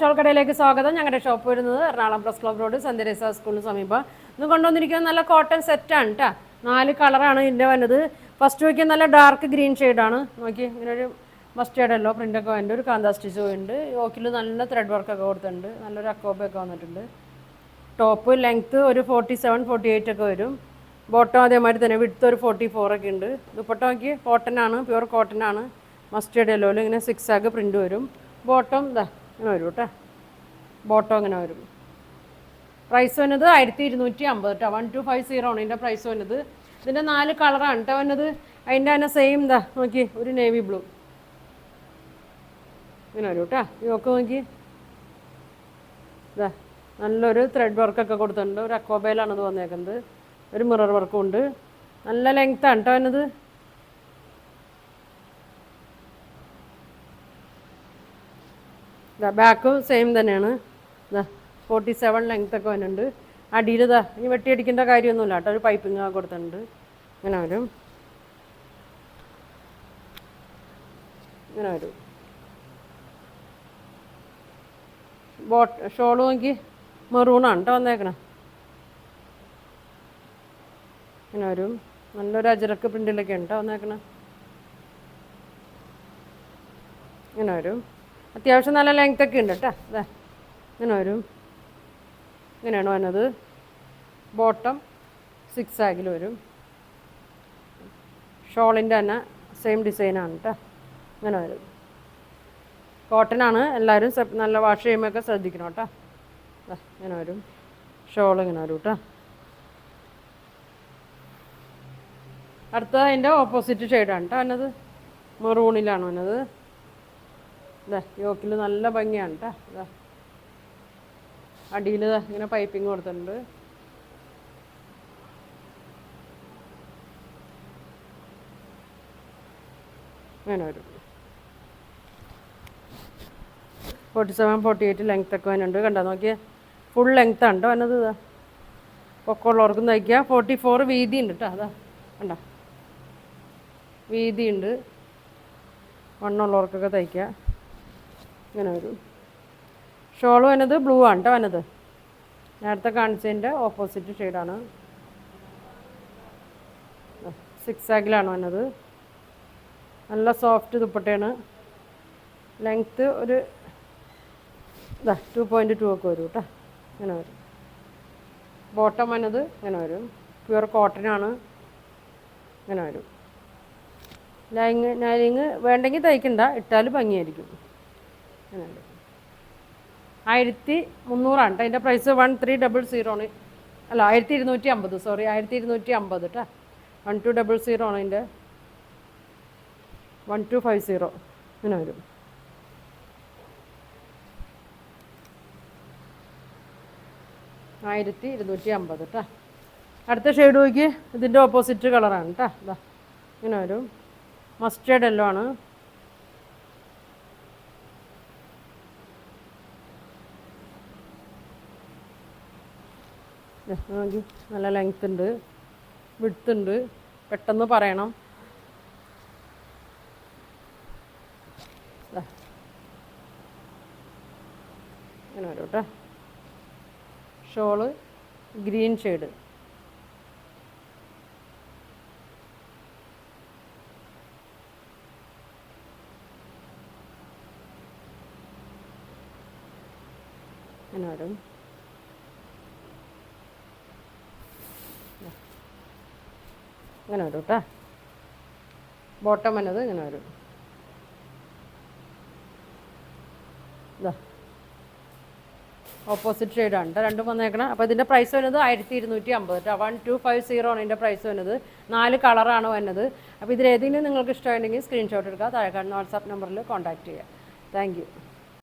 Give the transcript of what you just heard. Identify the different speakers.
Speaker 1: Shawl കടയിലേക്ക് സ്വാഗതം. ഞങ്ങളുടെ ഷോപ്പ് വരുന്നത് Ernakulam press club road saint Teresa സ്കൂളിന് സമീപം. ഇന്ന് കൊണ്ടുവന്നിരിക്കുന്നത് നല്ല കോട്ടൺ സെറ്റാണ് കേട്ടോ. 4 കളറാണ് ഇതിൻ്റെ വന്നത്. ഫസ്റ്റ് നോക്കി നല്ല ഡാർക്ക് ഗ്രീൻ ഷെയ്ഡാണ്. നോക്കി ഇങ്ങനെ ഒരു മസ്റ്റേർഡ് യെല്ലോ പ്രിൻ്റൊക്കെ വന്നിട്ട് ഒരു കാന്താ സ്റ്റിച്ച് പോയിട്ടുണ്ട്. യോക്കിൽ നല്ല ത്രെഡ് വർക്കൊക്കെ കൊടുത്തിട്ടുണ്ട്. നല്ലൊരു അക്കോബയൊക്കെ വന്നിട്ടുണ്ട്. ടോപ്പ് ലെങ്ത്ത് ഒരു 47, 48 ഒക്കെ വരും. ബോട്ടം അതേമാതിരി തന്നെ വിഡ്ത്ത് ഒരു 44 ഒക്കെ ഉണ്ട്. ദുപ്പട്ട നോക്കി കോട്ടനാണ്, പ്യുവർ കോട്ടനാണ്. മസ്റ്റേർഡ് യെല്ലോയിൽ ഇങ്ങനെ 6 ആഗ് പ്രിൻ്റ് വരും. ബോട്ടം ഇതാ ഇങ്ങനെ വരും കേട്ടോ. ബോട്ടം ഇങ്ങനെ വരും. പ്രൈസ് വന്നത് 1250 കേട്ടോ. 1250 ആണ് ഇതിൻ്റെ പ്രൈസ് വന്നത്. ഇതിൻ്റെ 4 കളറാണ് കേട്ടോ വന്നത്. അതിൻ്റെ തന്നെ സെയിം ഇതാ നോക്കി ഒരു നേവി ബ്ലൂ ഇങ്ങനെ വരും കേട്ടോ. യോക്ക് നോക്കി ഇതാ നല്ലൊരു ത്രെഡ് വർക്കൊക്കെ കൊടുത്തിട്ടുണ്ട്. ഒരു അക്കോബയിലാണ് ഇത് വന്നേക്കുന്നത്. ഒരു മിറർ വർക്കും ഉണ്ട്. നല്ല ലെങ്ത്താണ് കേട്ടോ വന്നത്. ഇതാ ബാക്കും സെയിം തന്നെയാണ്. ഇതാ 47 ലെങ്ത്തൊക്കെ വരുന്നുണ്ട്. അടിയിൽ ഇതാ ഇനി വെട്ടിയടിക്കേണ്ട കാര്യമൊന്നുമില്ല കേട്ടോ. ഒരു പൈപ്പിംഗ് ഒക്കെ കൊടുത്തിട്ടുണ്ട്. ഇങ്ങനെ വരും, ഇങ്ങനെ വരും. ഷോള് നോക്കി മെറൂണാണ് കേട്ടോ വന്നേക്കണേ. ഇങ്ങനെ വരും. നല്ലൊരു അജരക്ക് പ്രിൻ്റിലൊക്കെ ഉണ്ട് കേട്ടോ വന്നേക്കണേ. ഇങ്ങനെ വരും. അത്യാവശ്യം നല്ല ലെങ്ത്തൊക്കെ ഉണ്ട് കേട്ടോ. അതെ ഇങ്ങനെ വരും. ഇങ്ങനെയാണ് വന്നത്. ബോട്ടം 6 ആഗിൽ വരും. ഷോളിൻ്റെ തന്നെ സെയിം ഡിസൈനാണ് കേട്ടോ. ഇങ്ങനെ വരും. കോട്ടനാണ്. എല്ലാവരും നല്ല വാഷ് ചെയ്യുമ്പോഴൊക്കെ ശ്രദ്ധിക്കണം കേട്ടോ. ഇങ്ങനെ വരും. ഷോൾ ഇങ്ങനെ വരും കേട്ടോ. അടുത്ത അതിൻ്റെ ഓപ്പോസിറ്റ് ഷെയ്ഡാണ് കേട്ടോ വന്നത്. മെറൂണിലാണ് വന്നത്. ഇതാ യോക്കിൽ നല്ല ഭംഗിയാണ് കേട്ടോ. ഇതാ അടിയിൽ ഇങ്ങനെ പൈപ്പിംഗ് കൊടുത്തിട്ടുണ്ട്. ഇങ്ങനെ വരും. 47, 48 ലെങ്ത്തൊക്കെ വരുന്നുണ്ട്. കണ്ടോ നോക്കിയാൽ ഫുൾ ലെങ്ത്താണ് കേട്ടോ വന്നത്. ഇതാ പൊക്കമുള്ളവർക്കും തയ്ക്കുക. 44 വീതി ഉണ്ട് കേട്ടോ. അതാ കണ്ടോ വീതിയുണ്ട്. വണ്ണമുള്ളവർക്കൊക്കെ തയ്ക്കുക. ഇങ്ങനെ വരും. ഷോൾ വന്നത് ബ്ലൂ ആണ് കേട്ടോ വന്നത്. നേരത്തെ കാണിച്ചതിൻ്റെ ഓപ്പോസിറ്റ് ഷെയ്ഡാണ്. 6 ആഗിലാണ് വന്നത്. നല്ല സോഫ്റ്റ് ദുപ്പട്ടയാണ്. ലെങ്ത്ത് ഒരു 2.2 ഒക്കെ വരും കേട്ടോ. ഇങ്ങനെ വരും. ബോട്ടം വന്നത് ഇങ്ങനെ വരും. പ്യുവർ കോട്ടനാണ്. ഇങ്ങനെ വരും. ലൈനിങ് വേണ്ടെങ്കിൽ തയ്ക്കണ്ട, ഇട്ടാൽ ഭംഗിയായിരിക്കും. ഇങ്ങനെ വരും. 1300 ആണ് കേട്ടോ അതിൻ്റെ പ്രൈസ്. 1300 ആണ്. അല്ല 1250, സോറി 1250 കേട്ടോ. 1200 ആണ് അതിൻ്റെ. 1250 ഇങ്ങനെ വരും. $1250 കേട്ടോ. അടുത്ത ഷെയ്ഡ് നോക്കി ഇതിൻ്റെ ഓപ്പോസിറ്റ് കളറാണ് കേട്ടോ. ഇതാ ഇങ്ങനെ വരും. മസ്റ്റേർഡ് യെല്ലോ ആണ്. നോക്കി നല്ല ലെങ്ത് ഉണ്ട്, വിഡ്ത്ത് ഉണ്ട്. പെട്ടെന്ന് പറയണം. ഇങ്ങനെ വരും കേട്ടോ. Shawl green shade. ഇങ്ങനെ വരും. ഇങ്ങനെ വരും കേട്ടോ. ബോട്ടം വന്നത് ഇങ്ങനെ വരും. ഇതാ ഓപ്പോസിറ്റ് ഷെയ്ഡാണ് കേട്ടോ രണ്ടും വന്നേക്കണം. അപ്പോൾ ഇതിൻ്റെ പ്രൈസ് വരുന്നത് 1250 കേട്ടോ. 1250 ആണ് ഇതിൻ്റെ പ്രൈസ് വരുന്നത്. 4 കളറാണ് വരുന്നത്. അപ്പോൾ ഇതിലേതെങ്കിലും നിങ്ങൾക്ക് ഇഷ്ടമായിട്ടുണ്ടെങ്കിൽ സ്ക്രീൻഷോട്ട് എടുക്കുക. താഴെ കാണുന്ന വാട്സാപ്പ് നമ്പറിൽ കോൺടാക്റ്റ് ചെയ്യുക. Thank you.